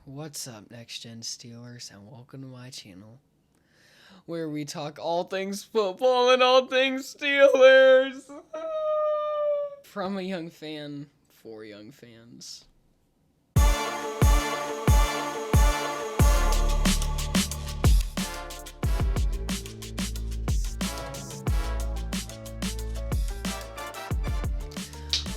What's up, Next Gen Steelers, and welcome to my channel, where we talk all things football and all things Steelers. From a young fan, for young fans.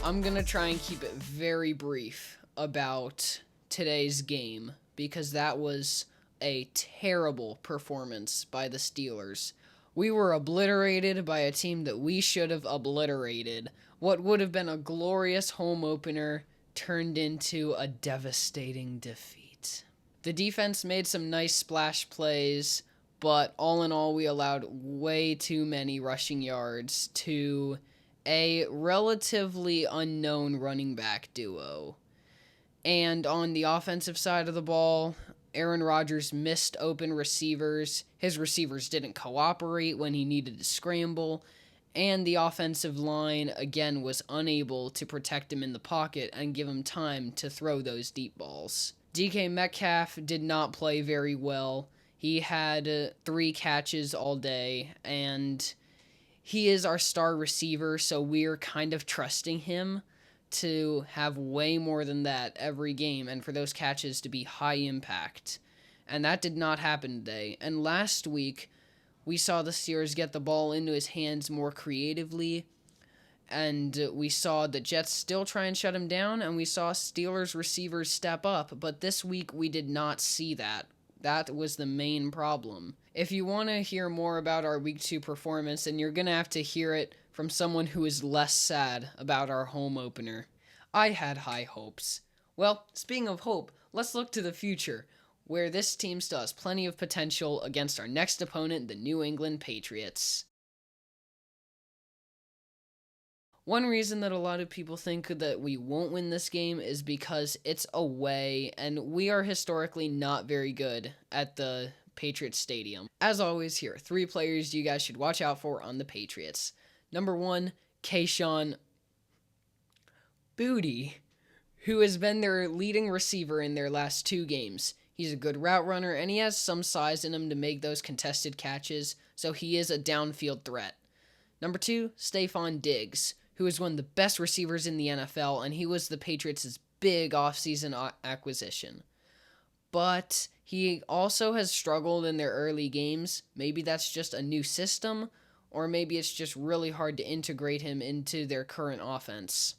I'm gonna try and keep it very brief about today's game because that was a terrible performance by the Steelers. We were obliterated by a team that we should have obliterated. What would have been a glorious home opener turned into a devastating defeat. The defense made some nice splash plays, but all in all, we allowed way too many rushing yards to a relatively unknown running back duo. And on the offensive side of the ball, Aaron Rodgers missed open receivers. His receivers didn't cooperate when he needed to scramble. And the offensive line, again, was unable to protect him in the pocket and give him time to throw those deep balls. DK Metcalf did not play very well. He had 3 catches all day, and he is our star receiver, so we're kind of trusting him to have way more than that every game and for those catches to be high impact. And that did not happen today. And last week, we saw the Steelers get the ball into his hands more creatively, and we saw the Jets still try and shut him down, and we saw Steelers receivers step up, but this week we did not see that. That was the main problem. If you want to hear more about our Week 2 performance, then you're going to have to hear it from someone who is less sad about our home opener. I had high hopes. Well, speaking of hope, let's look to the future, where this team still has plenty of potential against our next opponent, the New England Patriots. One reason that a lot of people think that we won't win this game is because it's away, and we are historically not very good at the Patriots Stadium. As always, here are 3 players you guys should watch out for on the Patriots. Number 1, Kayshon Boutte, who has been their leading receiver in their last 2 games. He's a good route runner, and he has some size in him to make those contested catches, so he is a downfield threat. Number 2, Stephon Diggs, who is one of the best receivers in the NFL, and he was the Patriots' big offseason acquisition. But he also has struggled in their early games. Maybe that's just a new system, or maybe it's just really hard to integrate him into their current offense.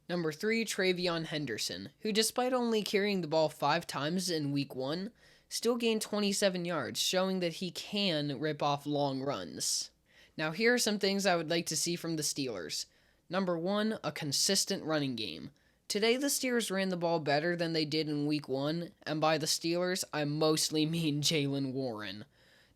Number 3, Travion Henderson, who despite only carrying the ball 5 times in Week 1, still gained 27 yards, showing that he can rip off long runs. Now here are some things I would like to see from the Steelers. Number 1, a consistent running game. Today the Steelers ran the ball better than they did in Week 1, and by the Steelers, I mostly mean Jaylen Warren.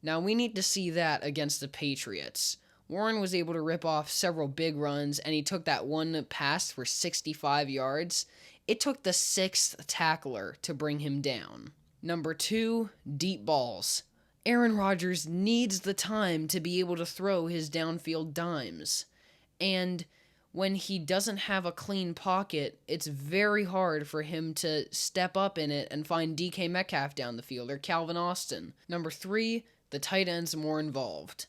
Now we need to see that against the Patriots. Warren was able to rip off several big runs, and he took that one pass for 65 yards. It took the 6th tackler to bring him down. Number 2, deep balls. Aaron Rodgers needs the time to be able to throw his downfield dimes. And when he doesn't have a clean pocket, it's very hard for him to step up in it and find DK Metcalf down the field or Calvin Austin. Number 3, the tight ends more involved.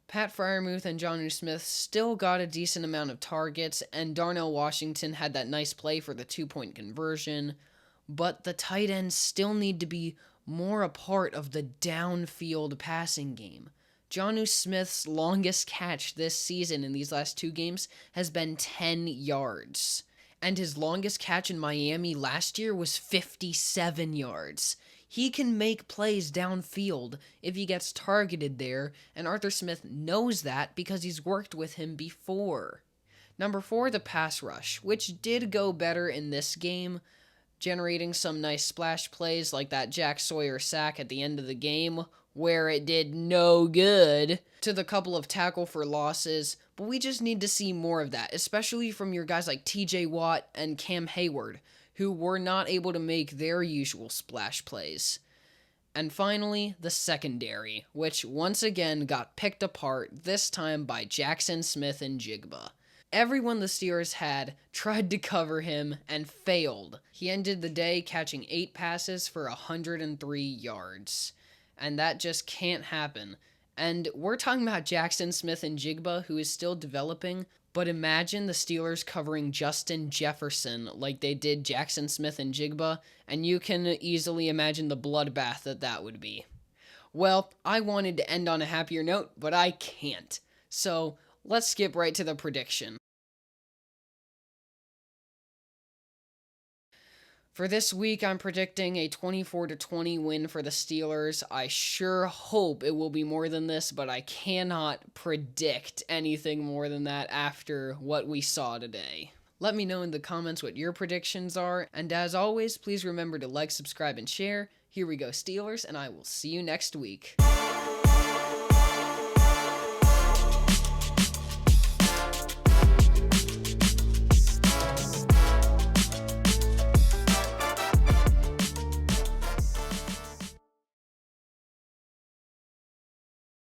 Pat Freiermuth and Jonnu Smith still got a decent amount of targets, and Darnell Washington had that nice play for the 2-point conversion, but the tight ends still need to be more a part of the downfield passing game. Jonnu Smith's longest catch this season in these last 2 games has been 10 yards. And his longest catch in Miami last year was 57 yards. He can make plays downfield if he gets targeted there, and Arthur Smith knows that because he's worked with him before. Number 4, the pass rush, which did go better in this game, generating some nice splash plays like that Jack Sawyer sack at the end of the game, where it did no good, to the couple of tackle for losses, but we just need to see more of that, especially from your guys like TJ Watt and Cam Hayward, who were not able to make their usual splash plays. And finally, the secondary, which once again got picked apart, this time by Jackson Smith and Jigba. Everyone the Steelers had tried to cover him and failed. He ended the day catching 8 passes for 103 yards. And that just can't happen. And we're talking about Jackson Smith-Njigba, who is still developing. But imagine the Steelers covering Justin Jefferson like they did Jackson Smith-Njigba, and you can easily imagine the bloodbath that would be. Well, I wanted to end on a happier note, but I can't. So let's skip right to the prediction. For this week, I'm predicting a 24-20 win for the Steelers. I sure hope it will be more than this, but I cannot predict anything more than that after what we saw today. Let me know in the comments what your predictions are, and as always, please remember to like, subscribe, and share. Here we go, Steelers, and I will see you next week.